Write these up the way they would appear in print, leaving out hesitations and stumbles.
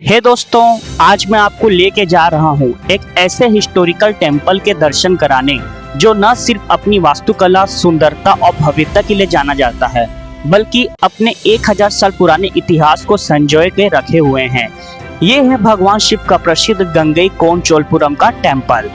हे दोस्तों, आज मैं आपको लेके जा रहा हूँ एक ऐसे हिस्टोरिकल टेम्पल के दर्शन कराने जो न सिर्फ अपनी वास्तुकला, सुंदरता और भव्यता के लिए जाना जाता है, बल्कि अपने 1000 साल पुराने इतिहास को संजोए के रखे हुए हैं। ये है भगवान शिव का प्रसिद्ध गंगईकोंड-चोलपुरम का टेम्पल।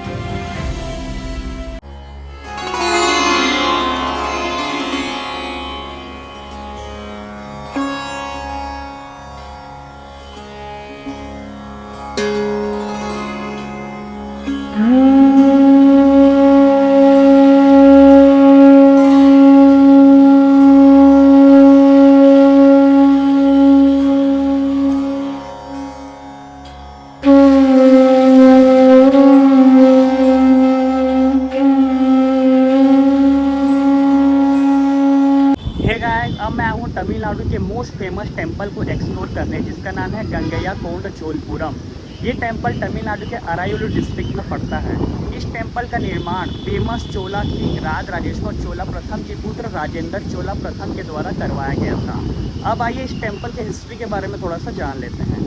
अब मैं हूँ तमिलनाडु के मोस्ट फेमस टेंपल को एक्सप्लोर करने, जिसका नाम है गंगईकोंड-चोलपुरम। ये टेंपल तमिलनाडु के अरायूर डिस्ट्रिक्ट में पड़ता है। इस टेंपल का निर्माण फेमस चोला किंग राजराजेश्वर चोला प्रथम के पुत्र राजेंद्र चोला प्रथम के द्वारा करवाया गया था। अब आइए इस टेंपल के हिस्ट्री के बारे में थोड़ा सा जान लेते हैं।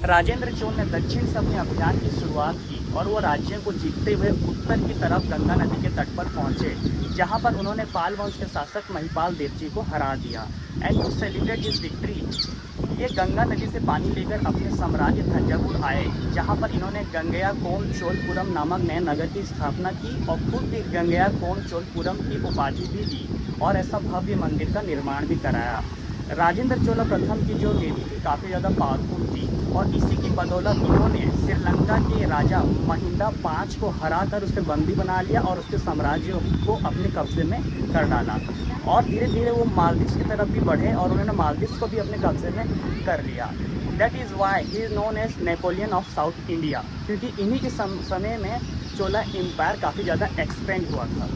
राजेंद्र चोल ने दक्षिण से अपने अभियान की शुरुआत की और वो राज्यों को जीतते हुए उत्तर की तरफ गंगा नदी के तट पर पहुंचे, जहां पर उन्होंने पाल वंश के शासक महिपाल देवजी को हरा दिया। And to celebrate this victory ये गंगा नदी से पानी लेकर अपने साम्राज्य थंजावुर आए, जहां पर इन्होंने गंगईकोंड-चोलपुरम नामक नए नगर की स्थापना की और खुद भी गंगईकोंड-चोलपुरम की उपाधि भी दी और ऐसा भव्य मंदिर का निर्माण भी कराया। राजेंद्र चोला प्रथम की जो नेवी थी काफ़ी ज़्यादा पावरफुल थी और इसी की बदौलत इन्होंने श्रीलंका के राजा महिंदा पाँच को हराकर उसे बंदी बना लिया और उसके साम्राज्य को अपने कब्जे में कर डाला। और धीरे धीरे वो मालदीव्स की तरफ भी बढ़े और उन्होंने मालदीव्स को भी अपने कब्जे में कर लिया। That is why he is known as Napoleon of South India, क्योंकि इन्हीं के समय में चोला एम्पायर काफ़ी ज़्यादा एक्सपेंड हुआ था।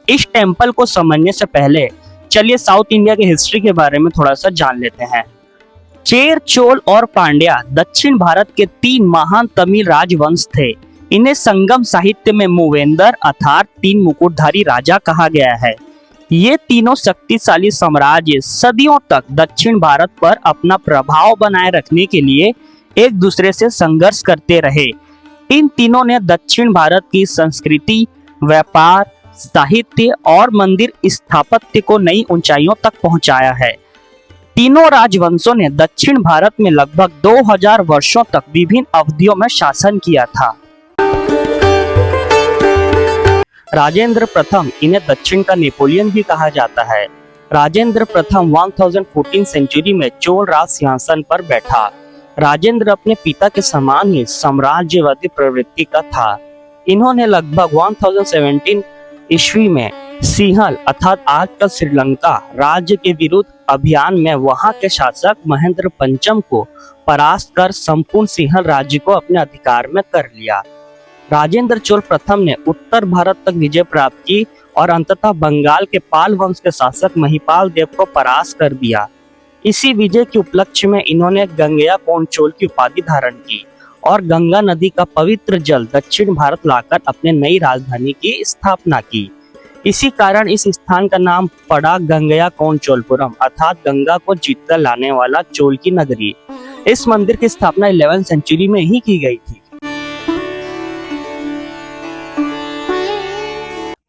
इस टेंपल को समझने से पहले चलिए साउथ इंडिया की हिस्ट्री के बारे में थोड़ा सा जान लेते हैं। चेर, चोल और पांड्या दक्षिण भारत के 3 महान तमिल राजवंश थे। इन्हें संगम साहित्य में मूवेंदर अर्थात 3 मुकुटधारी राजा कहा गया है। ये तीनों शक्तिशाली साम्राज्य सदियों तक दक्षिण भारत पर अपना प्रभाव बनाए रखने के लिए एक दूसरे से संघर्ष करते रहे। इन तीनों ने दक्षिण भारत की संस्कृति, व्यापार, साहित्य और मंदिर स्थापत्य को नई ऊंचाइयों तक पहुंचाया है। तीनों राजवंशों ने दक्षिण भारत में लगभग 2000 वर्षों तक विभिन्न अवधियों में शासन किया था। राजेंद्र प्रथम, इन्हें दक्षिण का नेपोलियन भी कहा जाता है। राजेंद्र प्रथम 1014 सेंचुरी में चोल राज सिंहासन पर बैठा। राजेंद्र अपने पिता के समान ही साम्राज्यवादी प्रवृत्ति का था। इन्होंने लगभग 1017 ईस्वी में सिंहल अर्थात आज का श्रीलंका राज्य के विरुद्ध अभियान में वहां के शासक महेंद्र पंचम को परास्त कर संपूर्ण सिंहल राज्य को अपने अधिकार में कर लिया। राजेंद्र चोल प्रथम ने उत्तर भारत तक विजय प्राप्त की और अंततः बंगाल के पाल वंश के शासक महिपाल देव को परास्त कर दिया। इसी विजय के उपलक्ष्य में इन्होंने गंगईकोंड-चोल की उपाधि धारण की और गंगा नदी का पवित्र जल दक्षिण भारत लाकर अपने नई राजधानी की स्थापना की। इसी कारण इस स्थान का नाम पड़ा गंगईकोंड-चोलपुरम अर्थात गंगा को जीतकर लाने वाला चोल की नगरी। इस मंदिर की स्थापना 11वीं सेंचुरी में ही की गई थी।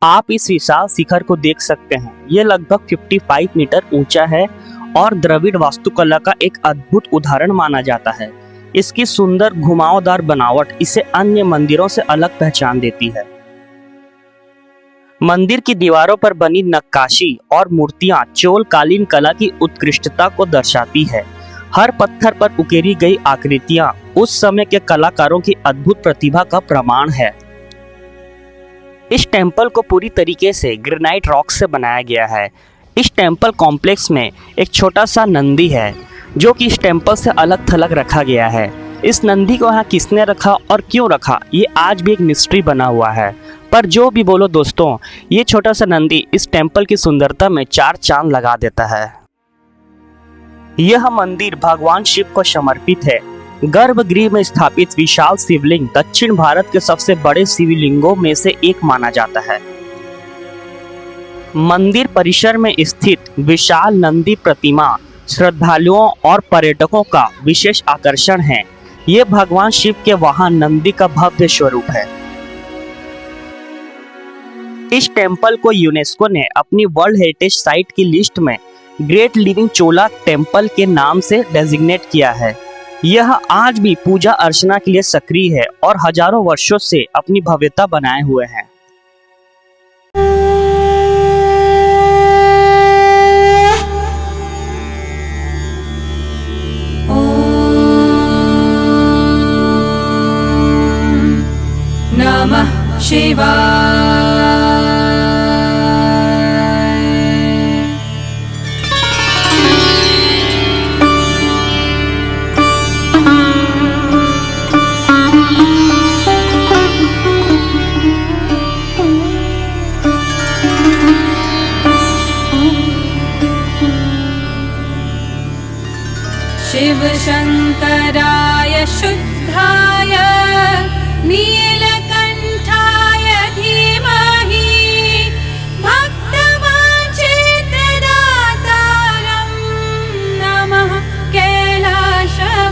आप इस विशाल शिखर को देख सकते हैं। ये लगभग 55 मीटर ऊंचा है और द्रविड़ वास्तुकला का एक अद्भुत उदाहरण माना जाता है। इसकी सुंदर घुमावदार बनावट इसे अन्य मंदिरों से अलग पहचान देती है। मंदिर की दीवारों पर बनी नक्काशी और मूर्तियां चोल कालीन कला की उत्कृष्टता को दर्शाती है। हर पत्थर पर उकेरी गई आकृतियां उस समय के कलाकारों की अद्भुत प्रतिभा का प्रमाण है। इस टेम्पल को पूरी तरीके से ग्रेनाइट रॉक से बनाया गया है। इस टेम्पल कॉम्प्लेक्स में एक छोटा सा नंदी है जो कि इस टेम्पल से अलग थलग रखा गया है। इस नंदी को यहाँ किसने रखा और क्यों रखा, ये आज भी एक मिस्ट्री बना हुआ है। पर जो भी बोलो दोस्तों, ये छोटा सा नंदी इस टेम्पल की सुंदरता में चार चांद लगा देता है। यह मंदिर भगवान शिव को समर्पित है। गर्भगृह में स्थापित विशाल शिवलिंग दक्षिण भारत के सबसे बड़े शिवलिंगों में से एक माना जाता है। मंदिर परिसर में स्थित विशाल नंदी प्रतिमा श्रद्धालुओं और पर्यटकों का विशेष आकर्षण है। ये भगवान शिव के वाहन नंदी का भव्य स्वरूप है। इस टेम्पल को यूनेस्को ने अपनी वर्ल्ड हेरिटेज साइट की लिस्ट में ग्रेट लिविंग चोला टेम्पल के नाम से डेजिग्नेट किया है। यह आज भी पूजा अर्चना के लिए सक्रिय है और हजारों वर्षों से अपनी भव्यता बनाए हुए है। नमः शिवाय। शिव शंकराय शुद्धाय नीलकंठाय धीमहि भक्तवांछितदातारं नमः कैलासवासिने।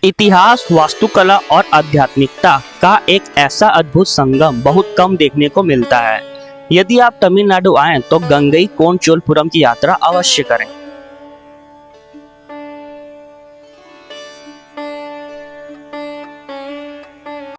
इतिहास, वास्तुकला और आध्यात्मिकता का एक ऐसा अद्भुत संगम बहुत कम देखने को मिलता है। यदि आप तमिलनाडु आएं तो गंगईकोंड चोलपुरम की यात्रा अवश्य करें।